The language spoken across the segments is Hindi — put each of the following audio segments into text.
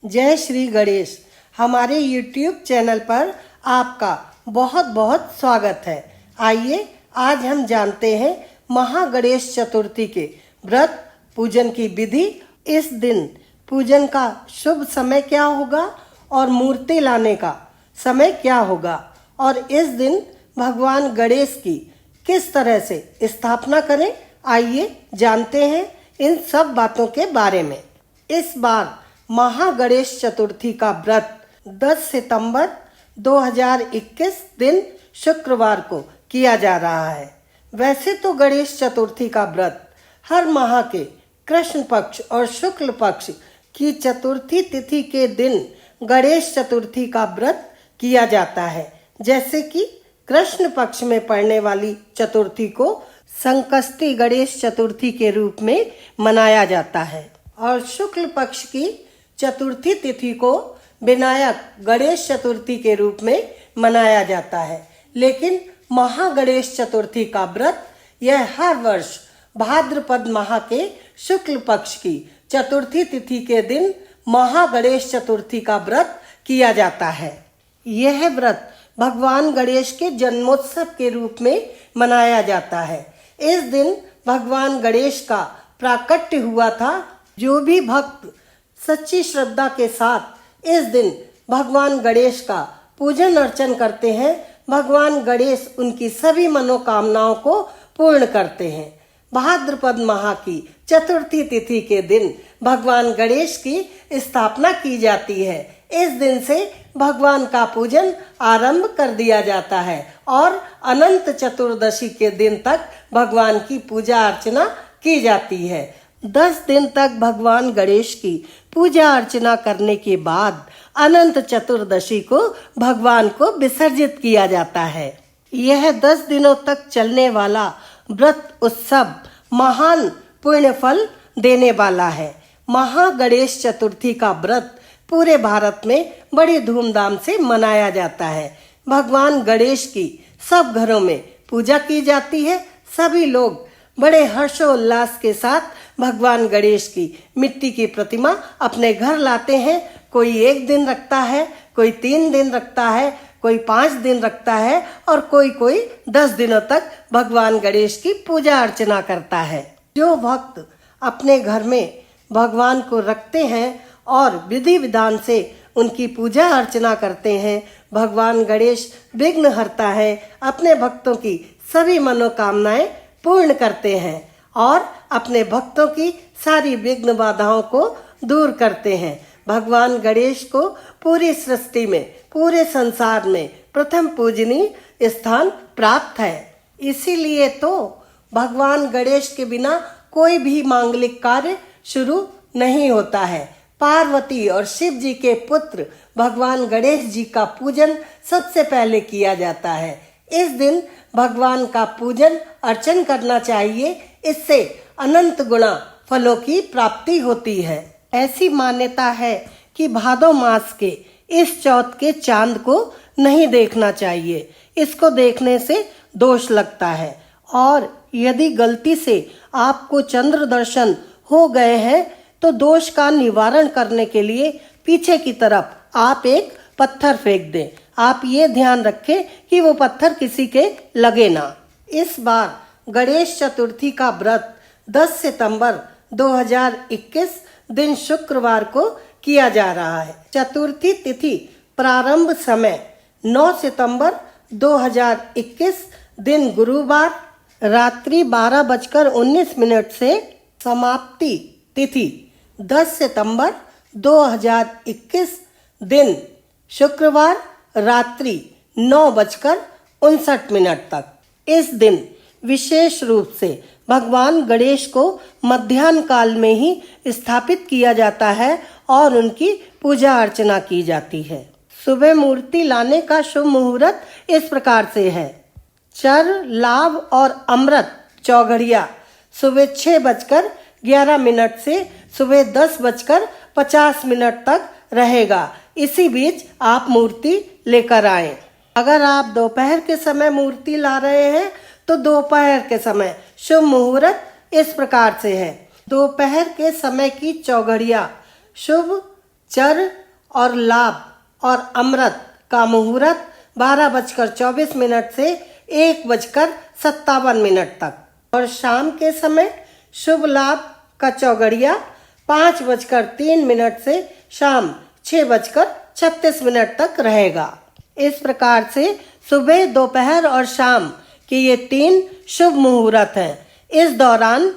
जय श्री गणेश। हमारे YouTube चैनल पर आपका बहुत बहुत स्वागत है। आइए आज हम जानते हैं महागणेश चतुर्थी के व्रत पूजन की विधि। इस दिन पूजन का शुभ समय क्या होगा और मूर्ति लाने का समय क्या होगा, और इस दिन भगवान गणेश की किस तरह से स्थापना करें। आइए जानते हैं इन सब बातों के बारे में। इस बार महागणेश चतुर्थी का व्रत 10 सितंबर 2021 दिन शुक्रवार को किया जा रहा है। वैसे तो गणेश चतुर्थी का व्रत हर माह के कृष्ण पक्ष और शुक्ल पक्ष की चतुर्थी तिथि के दिन गणेश चतुर्थी का व्रत किया जाता है। जैसे कि कृष्ण पक्ष में पड़ने वाली चतुर्थी को संकष्टी गणेश चतुर्थी के रूप में मनाया जाता है और शुक्ल पक्ष की चतुर्थी तिथि को विनायक गणेश चतुर्थी के रूप में मनाया जाता है। लेकिन महागणेश चतुर्थी का व्रत यह हर वर्ष भाद्रपद माह के शुक्ल पक्ष की चतुर्थी तिथि के दिन महागणेश चतुर्थी का व्रत किया जाता है। यह व्रत भगवान गणेश के जन्मोत्सव के रूप में मनाया जाता है। इस दिन भगवान गणेश का प्राकट्य हुआ था। जो भी भक्त सच्ची श्रद्धा के साथ इस दिन भगवान गणेश का पूजन अर्चन करते हैं, भगवान गणेश उनकी सभी मनोकामनाओं को पूर्ण करते हैं। भाद्रपद माह की चतुर्थी तिथि के दिन भगवान गणेश की स्थापना की जाती है। इस दिन से भगवान का पूजन आरंभ कर दिया जाता है और अनंत चतुर्दशी के दिन तक भगवान की पूजा अर्चना की जाती है। 10 दिन तक भगवान गणेश की पूजा अर्चना करने के बाद अनंत चतुर्दशी को भगवान को विसर्जित किया जाता है। यह 10 दिनों तक चलने वाला व्रत उत्सव महान पुण्य फल देने वाला है। महागणेश चतुर्थी का व्रत पूरे भारत में बड़ी धूमधाम से मनाया जाता है। भगवान गणेश की सब घरों में पूजा की जाती है। सभी लोग बड़े हर्षोल्लास के साथ भगवान गणेश की मिट्टी की प्रतिमा अपने घर लाते हैं। कोई 1 दिन रखता है, कोई 3 दिन रखता है, कोई 5 दिन रखता है और कोई 10 दिनों तक भगवान गणेश की पूजा अर्चना करता है। जो भक्त अपने घर में भगवान को रखते हैं और विधि विधान से उनकी पूजा अर्चना करते हैं, भगवान गणेश विघ्न हरता है, अपने भक्तों की सभी मनोकामनाएं पूर्ण करते हैं और अपने भक्तों की सारी विघ्न बाधाओं को दूर करते हैं। भगवान गणेश को पूरी सृष्टि में, पूरे संसार में प्रथम पूजनीय स्थान प्राप्त है। इसीलिए तो भगवान गणेश के बिना कोई भी मांगलिक कार्य शुरू नहीं होता है। पार्वती और शिव जी के पुत्र भगवान गणेश जी का पूजन सबसे पहले किया जाता है। इस दिन भगवान का पूजन अर्चन करना चाहिए। इससे अनंत गुणा फलों की प्राप्ति होती है। ऐसी मान्यता है कि भादो मास के इस चौथ के चांद को नहीं देखना चाहिए। इसको देखने से दोष लगता है और यदि गलती से आपको चंद्र दर्शन हो गए हैं तो दोष का निवारण करने के लिए पीछे की तरफ आप एक पत्थर फेंक दें। आप ये ध्यान रखें कि वो पत्थर किसी के लगे ना। इस बार गणेश चतुर्थी का व्रत 10 सितंबर 2021 दिन शुक्रवार को किया जा रहा है। चतुर्थी तिथि प्रारंभ समय 9 सितंबर 2021 दिन गुरुवार रात्रि 12:19 से समाप्ति तिथि 10 सितंबर 2021 दिन शुक्रवार रात्रि 9:59 तक। इस दिन विशेष रूप से भगवान गणेश को मध्याह्न काल में ही स्थापित किया जाता है और उनकी पूजा अर्चना की जाती है। सुबह मूर्ति लाने का शुभ मुहूर्त इस प्रकार से है। चर, लाभ और अमृत चौघड़िया सुबह 6:11 से सुबह 10:50 तक रहेगा। इसी बीच आप मूर्ति लेकर आएं। अगर आप दोपहर के समय मूर्ति ला रहे हैं तो दोपहर के समय शुभ मुहूर्त इस प्रकार से है। दोपहर के समय की चौघड़िया शुभ चर और लाभ और अमृत का मुहूर्त 12:24 से 1:57 तक और शाम के समय शुभ लाभ का चौगड़िया 5:03 से शाम 6:36 तक रहेगा। इस प्रकार से सुबह, दोपहर और शाम के ये 3 शुभ मुहूर्त हैं। इस दौरान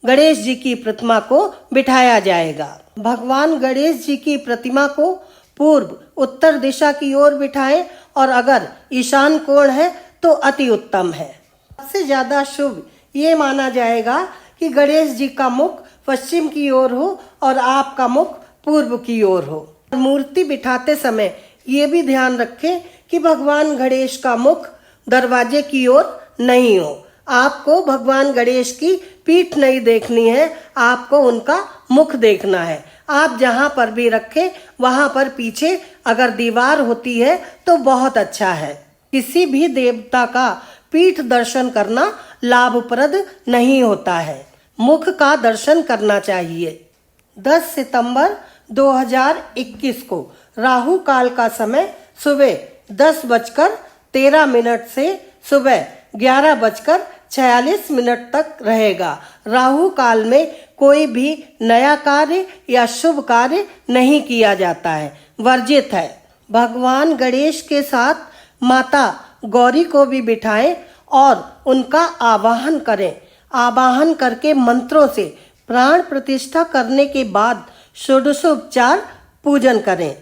गणेश जी की प्रतिमा को बिठाया जाएगा। भगवान गणेश जी की प्रतिमा को पूर्व उत्तर दिशा की ओर बिठाएं और अगर ईशान कोण है तो अति उत्तम है। सबसे ज्यादा शुभ ये माना जाएगा कि गणेश जी का मुख पश्चिम की ओर हो और आपका मुख पूर्व की ओर हो। मूर्ति बिठाते समय ये भी ध्यान रखें कि भगवान गणेश का मुख दरवाजे की ओर नहीं हो। आपको भगवान गणेश की पीठ नहीं देखनी है, आपको उनका मुख देखना है। आप जहाँ पर भी रखें वहाँ पर पीछे अगर दीवार होती है तो बहुत अच्छा है। किसी भी देवता का पीठ दर्शन करना लाभप्रद नहीं होता है, मुख का दर्शन करना चाहिए। 10 सितंबर 2021 को राहु काल का समय सुबह 10:13 से सुबह 11:46 तक रहेगा। राहु काल में कोई भी नया कार्य या शुभ कार्य नहीं किया जाता है, वर्जित है। भगवान गणेश के साथ माता गौरी को भी बिठाएं और उनका आवाहन करें। आवाहन करके मंत्रों से प्राण प्रतिष्ठा करने के बाद षोडशोपचार पूजन करें।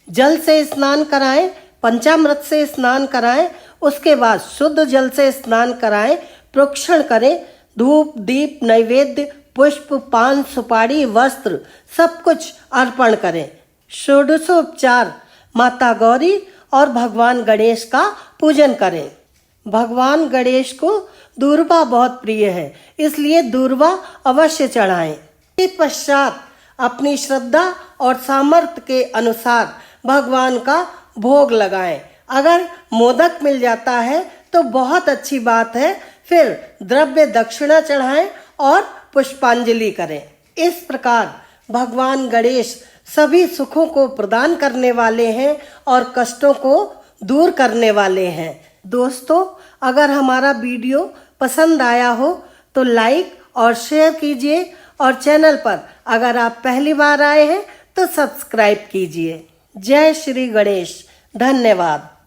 जल से स्नान कराएं, पंचामृत से स्नान कराएं, उसके बाद शुद्ध जल से स्नान कराएं, प्रोक्षण करें, धूप दीप नैवेद्य पुष्प पान सुपारी वस्त्र सब कुछ अर्पण करें। षोडशोपचार माता गौरी और भगवान गणेश का पूजन करें। भगवान गणेश को दूर्वा बहुत प्रिय है, इसलिए दूर्वा अवश्य चढ़ाएं। इसके पश्चात अपनी श्रद्धा और सामर्थ्य के अनुसार भगवान का भोग लगाएं। अगर मोदक मिल जाता है तो बहुत अच्छी बात है, फिर द्रव्य दक्षिणा चढ़ाएं और पुष्पांजलि करें। इस प्रकार भगवान गणेश सभी सुखों को प्रदान करने वाले हैं और कष्टों को दूर करने वाले हैं। दोस्तों, अगर हमारा वीडियो पसंद आया हो तो लाइक और शेयर कीजिए और चैनल पर अगर आप पहली बार आए हैं तो सब्सक्राइब कीजिए। जय श्री गणेश। धन्यवाद।